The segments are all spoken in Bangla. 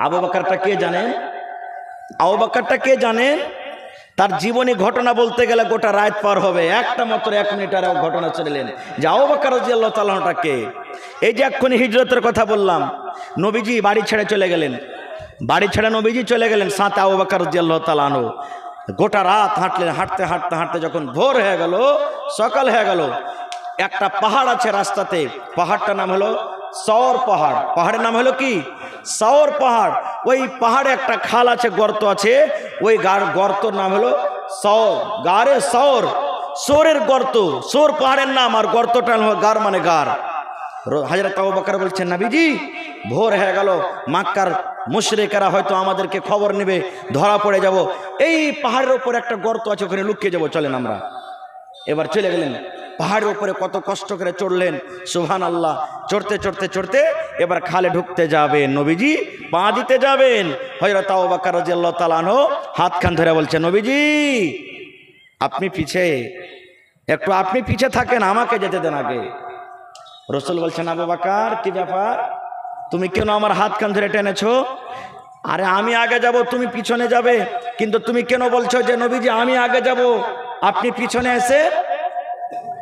আবু বকরটা কে জানেন? আবু বকরটা কে জানেন? তার জীবনী ঘটনা বলতে গেলে গোটা রাত পার হবে, একটা মাত্র 1 মিনিটের ঘটনা চলেন যে আবু বকর রাদিয়াল্লাহু তাআলাটা কে। এই যে এক্ষুনি হিজরতের কথা বললাম, নবীজি বাড়ি ছেড়ে চলে গেলেন, বাড়ি ছেড়ে নবীজি চলে গেলেন, সাথে আবু বকর রাদিয়াল্লাহু তাআলা আনহু। গোটা রাত হাঁটলেন, হাঁটতে হাঁটতে হাঁটতে যখন ভোর হয়ে গেল, সকাল হয়ে গেল, একটা পাহাড় আছে রাস্তাতে, পাহাড়টার নাম হলো সওর পাহাড়। পাহাড়ের নাম হলো কি? সওর পাহাড়। ওই পাহাড়ে একটা খাল আছে, গর্ত আছে, ওই গর্তর নাম হলো সওর, গারে সওর, সোরের গর্ত, সোর পাহাড়ের নাম, আর গর্তটা হলো গার মানে গার। হযরত আবু বকর বলছেন, নবীজি ভোর হয়ে গেল, মক্কার মুশরিকেরা হয়তো আমাদেরকে খবর নেবে, ধরা পড়ে যাব, এই পাহাড়ের উপর একটা গর্ত আছে, ওখানে লুকিয়ে যাব, চলেন আমরা। এবার চলে গেলেন, পাহাড়ের উপরে কত কষ্ট করে চড়লেন, সুবহানাল্লাহ। চড়তে চড়তে চড়তে এবার খালে ঢুকতে যাবেন, নবীজি পা দিতে যাবেন। হযরত আবু বকর রাদিয়াল্লাহু তাআলা আনহু হাতখান ধরে বলছেন, নবীজি আপনি পিছে, একটু আপনি পিছে থাকেন, আমাকে যেতে দেন আগে। রাসূল বলছেন, আবু বকর কি ব্যাপার, তুমি কেন আমার হাতখান ধরে টেনেছো? আরে আমি আগে যাব, তুমি পিছনে যাবে, কিন্তু তুমি কেন বলছো যে নবীজি আমি আগে যাব, আপনি পিছনে এসে?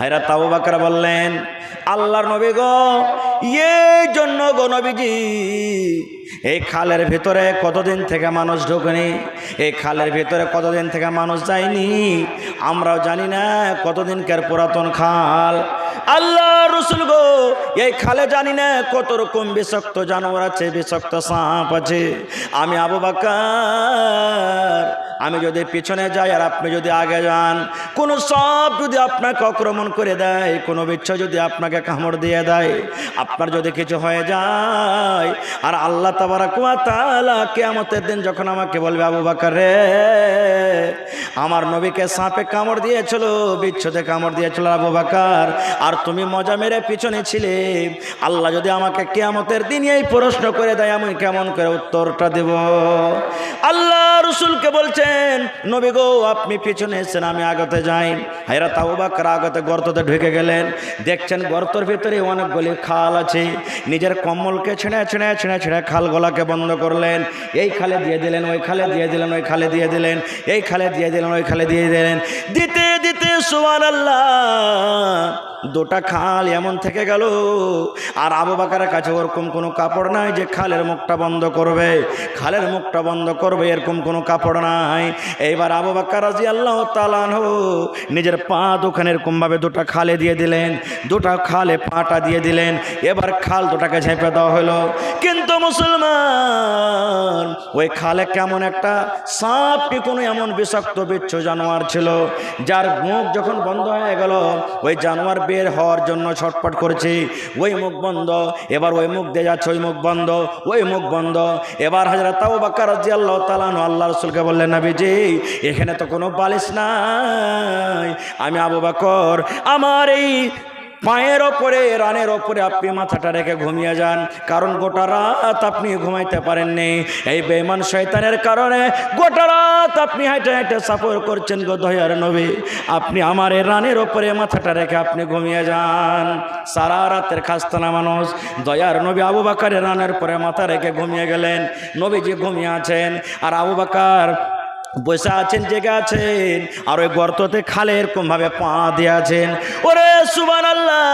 হযরত আবু বকর বললেন, আল্লাহর নবী গো, এই জন্য গো নবীজি, এই খালের ভিতরে কতদিন থেকে মানুষ ঢোকেনি, এই খালের ভিতরে কতদিন থেকে মানুষ যায়নি, আমরাও জানি না কতদিনকার পুরাতন খাল। আল্লাহ রাসূল গো, এই খালে জানি না কত রকম বিষাক্ত জানোয়ার আছে, বিষাক্ত সাপ আছে। আমি আবু বকর, আমি যদি পিছনে যাই আর আপনি যদি আগে যান, কোন সাপ যদি আপনাকে আক্রমণ করে দেয়, কোনো বিচ্ছু যদি আপনাকে কামড় দিয়ে দেয়, আপনার যদি কিছু হয়ে যায়, আর আল্লাহ তাবারক ওয়া তাআলা কিয়ামতের দিন যখন আমাকে বলবে, আবু বকর রে, আমার নবীকে সাপে কামড় দিয়েছিল, বিচ্ছুতে কামড় দিয়েছিল আবু বকর, আর তুমি মজা মেরে পিছনে ছিলে, আল্লাহ যদি আমাকে কিয়ামতের দিন এই প্রশ্ন করে দেয়, আমি কেমন করে উত্তরটা দেব? আল্লাহ রাসূলকে বলছেন, নবী গো আপনি পিছনে এসেন, আমি আগতে যাই। হযরত আবু বকর আগতে গর্ততে ঢুকে গেলেন, দেখছেন গর্তের ভিতরে অনেকগুলি খাল আছে, নিজের কম্বলকে ছেড়ে ছেড়ে ছেড়ে ছেড়ে খালগুলাকে বন্ধ করলেন, এই খালে দিয়ে দিলেন, ওই খালে দিয়ে দিলেন, ওই খালে দিয়ে দিলেন, এই খালে দিয়ে দিলেন, ওই খালে দিয়ে দিলেন, দিতে দিতে সুবহানাল্লাহ দুটা খাল এমন থেকে গেল। আর আবু বকরের কাছে ওরকম কোনো কাপড় নাই যে খালের মুখটা বন্ধ করবে, খালের মুখটা বন্ধ করবে, এরকম কোনো কাপড় নাই। এইবার আবু বকর রাদিয়াল্লাহু তাআলা আনহু নিজের পা দুখানে এরকম ভাবে দুটা খালে দিয়ে দিলেন, দুটা খালে পাটা দিয়ে দিলেন, এবার খাল দুটাকে ঝেঁপে দেওয়া হলো। কিন্তু মুসলমান, ওই খালে কেমন একটা সাপ কি কোনো এমন বিষাক্ত বিচ্ছু জানোয়ার ছিল, যার মুখ যখন বন্ধ হয়ে গেল, ওই জানোয়ার বের হওয়ার জন্য ছটফট করেছে, ওই মুখ বন্ধ, এবার ওই মুখ দিয়ে যাচ্ছে, ওই মুখ বন্ধ, ওই মুখ বন্ধ। এবার হযরত আবু বকর রাদিয়াল্লাহু তাআলা আনহু আল্লাহ রাসূলকে বললেন, নবীজি এখানে তো কোনো বালিশ নাই, আমি আবু বকর আমার এই পায়ের ওপরে, রানের ওপরে আপনি মাথাটা রেখে ঘুমিয়ে যান, কারণ গোটা রাত আপনি ঘুমাইতে পারেননি, এই বেঈমান শয়তানের কারণে গোটা রাত আপনি হাঁটে হাঁটে সফর করছেন গো দয়ার নবী, আপনি আমার এই রানের ওপরে মাথাটা রেখে আপনি ঘুমিয়ে যান। সারা রাতের খাস্তানা মানুষ, দয়ার নবী আবু বকরের রানের পরে মাথা রেখে ঘুমিয়ে গেলেন। নবীজি ঘুমিয়ে আছেন, আর আবু বকর বসে আছেন, জেগে আছেন, আর ওই গর্ততে খালে এরকম ভাবে পা দিয়ে আছেন। ওরে সুবহানাল্লাহ,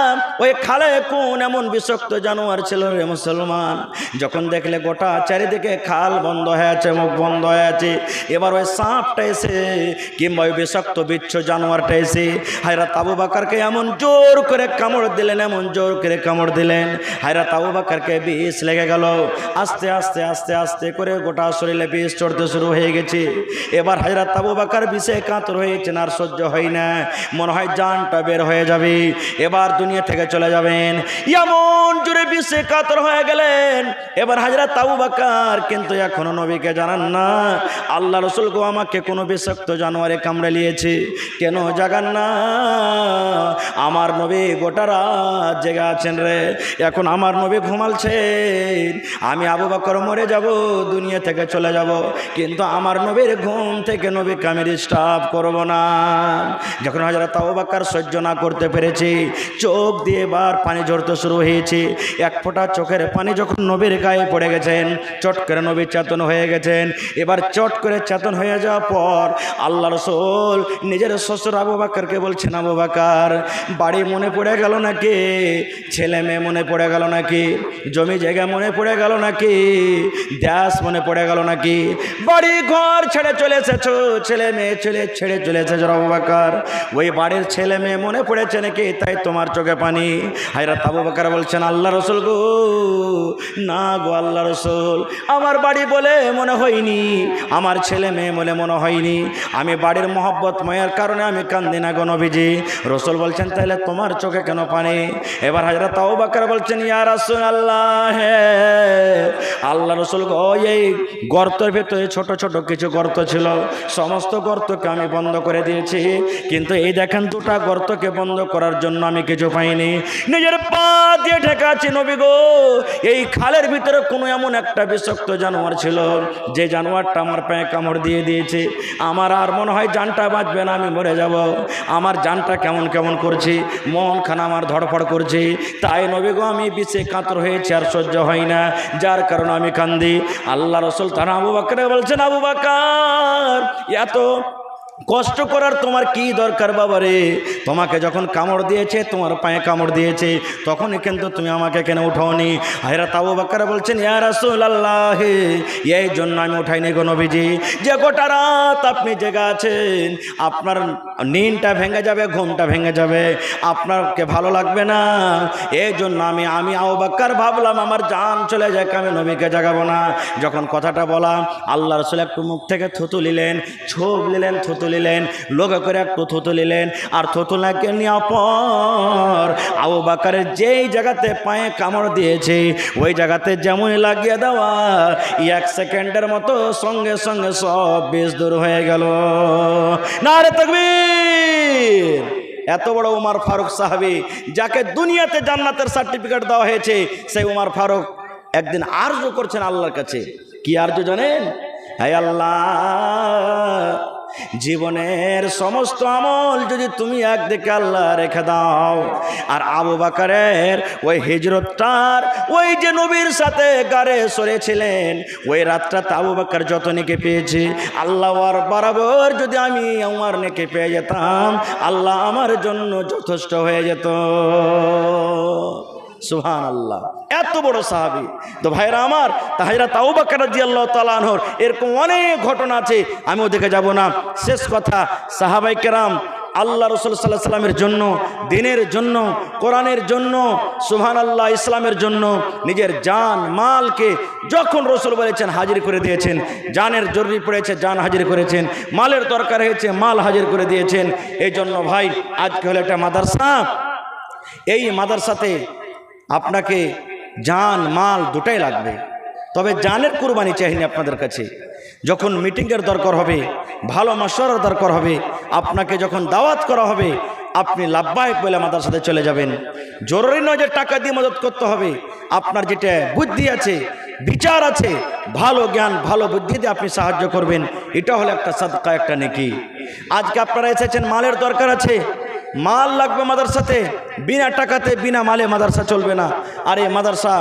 ওই খালে কোন এমন বিষাক্ত জানোয়ার ছিল রে মুসলমান, যখন দেখলে গোটা চারিদিকে খাল বন্ধ হয়ে আছে, মুখ বন্ধ হয়ে আছে, এবার ওই সাপটা এসে কিংবা ওই বিষাক্ত বিচ্ছু জানোয়ারটা এসে হযরত আবু বকরকে এমন জোর করে কামড় দিলেন, এমন জোর করে কামড় দিলেন, হযরত আবু বকরকে বিষ লেগে গেল। আস্তে আস্তে আস্তে আস্তে করে গোটা শরীরে বিষ চড়তে শুরু হয়ে গেছে। এবার হযরত আবু বকর বিষে কাতর হয়েছেন, আর সহ্য হয় না, মনে হয় জানটা বের হয়ে যাবে, এবার দুনিয়া থেকে চলে যাবেন, এমন জোরে বিষে কাতর হয়ে গেলেন। এবার হযরত আবু বকর কিন্তু এখনো নবীকে জানান না, আল্লাহ রাসূল গো আমাকে কোনো বিষাক্ত জানোয়ারে কামড়ে নিয়েছে, কেন জাগান না? আমার নবী গোটা রাত জেগে আছেন রে, এখন আমার নবী ঘুমালছেন, আমি আবু বকর মরে যাব, দুনিয়া থেকে চলে যাব, কিন্তু আমার নবীর ঘুম ঘুম থেকে নবীকে আমি ডিস্টার্ব করব না। যখন হযরত আবু বকর সহ্য না করতে পেরেছে, চোখ দিয়ে এবার পানি ঝরতে শুরু হয়েছে। এক ফোঁটা চোখের পানি যখন নবীর গায়ে পড়ে গেছেন, চট করে নবী চেতন হয়ে গেছেন। এবার চট করে চেতন হয়ে যাওয়ার পর আল্লাহ রাসূল নিজের শ্বশুর আবু বকরকে বলছেন, আবু বকর, বাড়ি মনে পড়ে গেল নাকি? ছেলে মেয়ে মনে পড়ে গেল নাকি? জমি জায়গা মনে পড়ে গেল নাকি? দেশ মনে পড়ে গেল নাকি? বাড়ি ঘর ছেড়ে চলে এসেছো, ছেলে মেয়ে ছেড়ে চলে এসেছো আবু বকর, ওই বাড়ির ছেলে মেয়ে মনে পড়েছে নাকি? তাই তোমার চোখে পানি? হযরত আবু বকর বলছেন, আল্লাহ রাসূল গো, না গো আল্লাহ রাসূল, আমার বাড়ি বলে মনে হয়নি, আমার ছেলে মেয়ে বলে মনে হয়নি, আমি বাড়ির মহব্বত মায়ের কারণে আমি কান্দি না গো নবীজি। রাসূল বলছেন, তাহলে তোমার চোখে কেন পানি? এবার হযরত আবু বকর বলছেন, ইয়া রাসূলুল্লাহ, আল্লাহ রাসূল গো, এই গর্তের ভেতরে ছোট ছোট কিছু গর্ত ছিল, সমস্ত গর্তকে আমি বন্ধ করে দিয়েছি, কিন্তু এই দেখেন দুটা গর্তকে বন্ধ করার জন্য আমি কিছু পাইনি, নিজের পা দিয়ে ঠেকাচ্ছি নবী গো। এই খালের ভিতরে কোনো এমন একটা বিষাক্ত জানোয়ার ছিল, যে জানোয়ারটা আমার পায়ে কামড় দিয়ে দিয়েছে, আমার আর মনে হয় জানটা বাঁচবে না, আমি মরে যাব। আমার জানটা কেমন কেমন করছে, মন খানা আমার ধড়ফড় করছে, তাই নবী গো আমি বিষে কাতর হয়েছে, আর সহ্য হয় না, যার কারণে আমি কান্দি। আল্লাহ রাসূল তারা আবু বকরকে বলছেন, আবু বকর, এত কষ্ট করার তোমার কি দরকার বাবারে? তোমাকে যখন কামড় দিয়েছে, তোমার পায়ে কামড় দিয়েছে, তখনই কিন্তু তুমি আমাকে কেন উঠাওনি? হযরত আবু বকর বলছেন, ইয়া রাসূলুল্লাহ, এই জন্য আমি উঠাইনি গো নবীজি, যে গোটা রাত আপনি জেগে আছেন, আপনার নিনটা ভেঙে যাবে, ঘুমটা ভেঙে যাবে, আপনাকে ভালো লাগবে না, এই জন্য আমি আবু বকর ভাবলাম আমার জান চলে যায়, আমি নবীকে জাগাবো না। যখন কথাটা বলা, আল্লাহ রাসূল একটু মুখ থেকে থুতু নিলেন, ছোপ নিলেন, থুতু নিলেন, লোক করে একটু থুতু নিলেন, আর থুতু নাকে নেওয়ার পর আবু বকরের যেই জায়গাতে পায়ে কামড় দিয়েছে, ওই জায়গাতে যেমনই লাগিয়ে দেওয়া, 1 সেকেন্ডের মতো সঙ্গে সঙ্গে সব বিষ দূর হয়ে গেল। নারে তাকবীর! এত বড় উমর ফারুক সাহাবী, যাকে দুনিয়াতে জান্নাতের সার্টিফিকেট দেওয়া হয়েছে, সেই উমর ফারুক একদিন আরজু করছেন আল্লাহর কাছে। কি আরজু জানেন? হে আল্লাহ, জীবনের সমস্ত আমল যদি তুমি একদিকে আল্লাহ রেখে দাও, আর আবু বকরের ওই হিজরতটার, ওই যে নবীর সাথে গারে সরেছিলেন, ওই রাতটা আবু বকর যত নেকি পেয়েছি, আল্লাহ আর বরাবর যদি আমি আমার নেকি পেয়ে যেতাম, আল্লাহ আমার জন্য যথেষ্ট হয়ে যেত। সুবহানাল্লাহ, এত বড় সাহাবী। তো ভাইরা আমার, হযরত আবু বকর রাদিয়াল্লাহু তাআলা আনহু এরকম অনেক ঘটনা আছে, আমিও দেখে যাব না। শেষ কথা, সাহাবায়ে কেরাম আল্লাহ রাসূল সাল্লাল্লাহু আলাইহি ওয়াসাল্লামের জন্য, দিনের জন্য, কোরআনের জন্য, সুবহানাল্লাহ, ইসলামের জন্য নিজের জান মালকে যখন রাসূল বলেছেন হাজির করে দিয়েছেন। জানের জরুরি পড়েছে, জান হাজির করেছেন, মালের দরকার হয়েছে, মাল হাজির করে দিয়েছেন। এই জন্য ভাই, আজকে হলো একটা মাদ্রাসা, এই মাদ্রাসাতে আপনাকে জান মাল দুটাই লাগবে, তবে জানের কুরবানি চাইনি আপনাদের কাছে। যখন মিটিংয়ের দরকার হবে, ভালো মাশওয়ারার দরকার হবে, আপনাকে যখন দাওয়াত করা হবে, আপনি লাব্বাইক বলে মাদ্রাসাতে চলে যাবেন। জরুরি নয় যে টাকা দিয়ে মদত করতে হবে, আপনার যেটা বুদ্ধি আছে, বিচার আছে, ভালো জ্ঞান, ভালো বুদ্ধি দিয়ে আপনি সাহায্য করবেন, এটা হলো একটা সাদকা, একটা নেকি। আজকে আপনারা এসেছেন, মালের দরকার আছে, মাল লাগবে মাদ্রাসাতে, বিনা টাকাতে বিনা মালে মাদ্রাসা চলবে না। আর এই মাদ্রাসা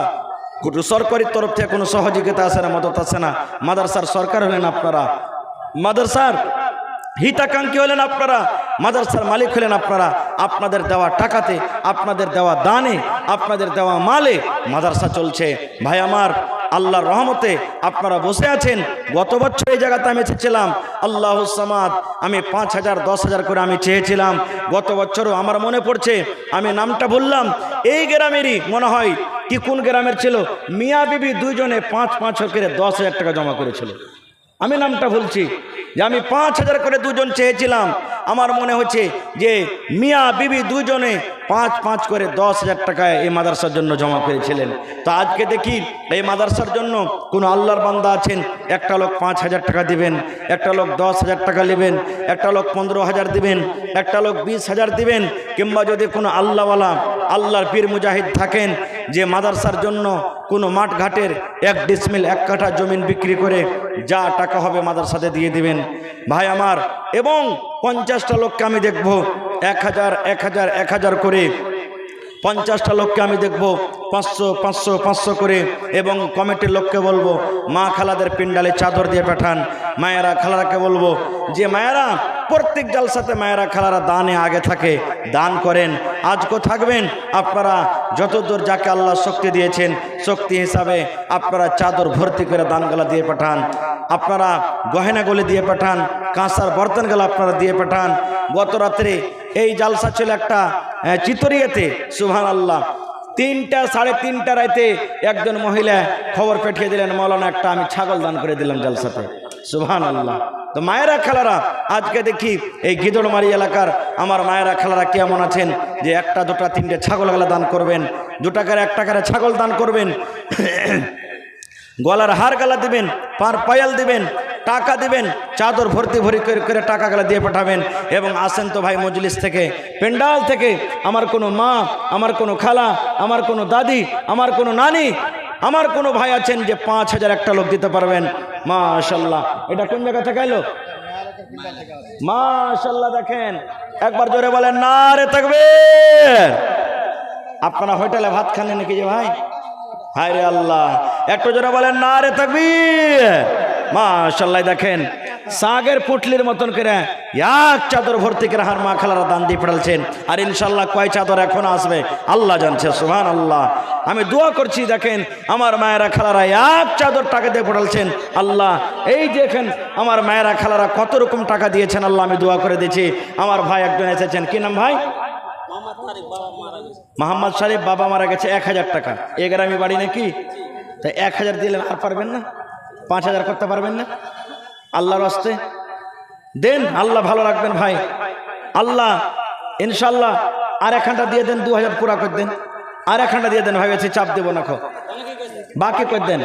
সরকারি তরফ থেকে কোনো সহযোগিতা আসে না, মদত আসে না। মাদ্রাসার সরকার হলেন আপনারা, মাদ্রাসার হিতাকাঙ্ক্ষী হলেন আপনারা, মাদ্রাসার মালিক হলেন আপনারা। আপনাদের দেওয়া টাকাতে, আপনাদের দেওয়া দানে, আপনাদের দেওয়া মালে মাদ্রাসা চলছে। ভাই আমার, আল্লাহর রহমতে আপনারা বসে আছেন। গত বছর এই জায়গাতে আমি এসেছিলাম, আল্লাহুস সামাদ, আমি 5,000 10,000 করে আমি চেয়েছিলাম। গত বছরও আমার মনে পড়ছে, আমি নামটা বললাম, এই গ্রামেরই মনে হয়, কি কোন গ্রামের ছিল, মিয়া বিবি দুইজনে 5-5 করে 10,000 টাকা জমা করেছিল। আমি নামটা বলছি যে আমি 5,000 করে দুজন চেয়েছিলাম। আমার মনে হচ্ছে যে মিয়া বিবি দুজনে পাঁচ করে 10,000 টাকা এই মাদ্রাসার জন্য জমা করেছিলেন। তো আজকে দেখি এই মাদ্রাসার জন্য কোনো আল্লাহর বান্দা আছেন, একটা লোক 5,000 টাকা দিবেন, একটা লোক 10,000 টাকা নেবেন, একটা লোক 15,000 দিবেন, একটা লোক 20,000 দিবেন, কিংবা যদি কোনো আল্লাহওয়ালা আল্লাহর পীর মুজাহিদ থাকেন যে মাদ্রাসার জন্য কোনো মাঠ ঘাটের 1 ডিসমিল 1 কাঠা জমিন বিক্রি করে যা টাকা হবে মাদ্রাসাতে দিয়ে দিবেন ভাই আমার। এবং 50টা লোককে আমি দেখব 1,000 1,000 1,000 করে, 50টা লোককে আমি দেখব 500 500 500 করে। এবং কমিটির লোককে বলবো মা খালাদের পিন্ডালে চাদর দিয়ে পাঠান। মায়েরা খালারাকে বলবো যে মায়েরা প্রত্যেক জালসাতে মায়েরা খালারা দানে আগে থাকে, দান করেন। আজকে থাকবেন আপনারা যতদূর যাকে আল্লাহ শক্তি দিয়েছেন শক্তি হিসাবে আপনারা চাদর ভর্তি করে দানগুলা দিয়ে পাঠান, আপনারা গহেনাগুলি দিয়ে পাঠান, কাঁসার বর্তনগুলো আপনারা দিয়ে পাঠান। গত রাত্রে এই জালসা ছিল একটা চিতরিয়াতে, সুবহানাল্লাহ, 3টা 3:30 রাতে একজন মহিলা খবর পাঠিয়ে দিলেন, মৌলানা একটা আমি ছাগল দান করে দিলাম জালসাতে, সুবহানাল্লাহ। তো মায়েরা খালারা আজকে দেখি এই গিদড়মারি এলাকার আমার মায়েরা খালারা কেমন আছেন যে 1টা 2টা 3টে ছাগলগুলা দান করবেন, 2 টাকার 1 টাকার ছাগল দান করবেন, গলার হার গালা দিবেন, পার পায়াল দিবেন, টাকা দিবেন, চাদর ভর্তি ভরি করে টাকাগুলা দিয়ে পাঠাবেন। এবং আসেন তো ভাই মজলিস থেকে, পেন্ডাল থেকে আমার কোনো মা, আমার কোনো খালা, আমার কোনো দাদি, আমার কোনো নানি, আমার কোনো ভাই আছেন যে 5,000 একটা লোক দিতে পারবেন, মাশাআল্লাহ। এটা কোন জায়গা থেকে এলো? মাশাআল্লাহ। দেখেন একবার জোরে বলেন নারে তাকবীর। আপনারা হোটেলে ভাত খান নাকি যে ভাই? হায় রে আল্লাহ, একটু জোরে বলেন নারে তাকবীর। মাশাআল্লাহ। দেখেন সাগের পুটলির মতন করে 1 চাদর ভর্তি করে হার মা খালারা দান দিয়ে পড়ালছেন। আর ইনশাল্লাহ কয় চাদর এখন আসবে আল্লাহ জানছে, সুবহানাল্লাহ। আমি দোয়া করছি দেখেন আমার মায়েরা খালারা 1 চাদর টাকা দিয়ে পড়ালছেন। আল্লাহ এই দেখেন আমার মায়েরা খালারা কত রকম টাকা দিয়েছেন, আল্লাহ আমি দোয়া করে দিয়েছি। আমার ভাই একজন এসেছেন, কি নাম ভাই? মোহাম্মদ শরীফ, বাবা মারা গেছে, 1,000 টাকা। এ গ্রামে বাড়ি নাকি? তাই 1,000 দিলেন, আর পারবেন না? 5,000 করতে পারবেন না? আল্লাহর রাস্তে দেন, আল্লাহ ভালো রাখবেন ভাই। আল্লাহ ইনশাল্লাহ আর 1 দিয়ে দেন, 2,000 পুরা করে দেন, আর 1 দিয়ে দেন ভাই, চাপ দেবো না, বাকি করে দেন।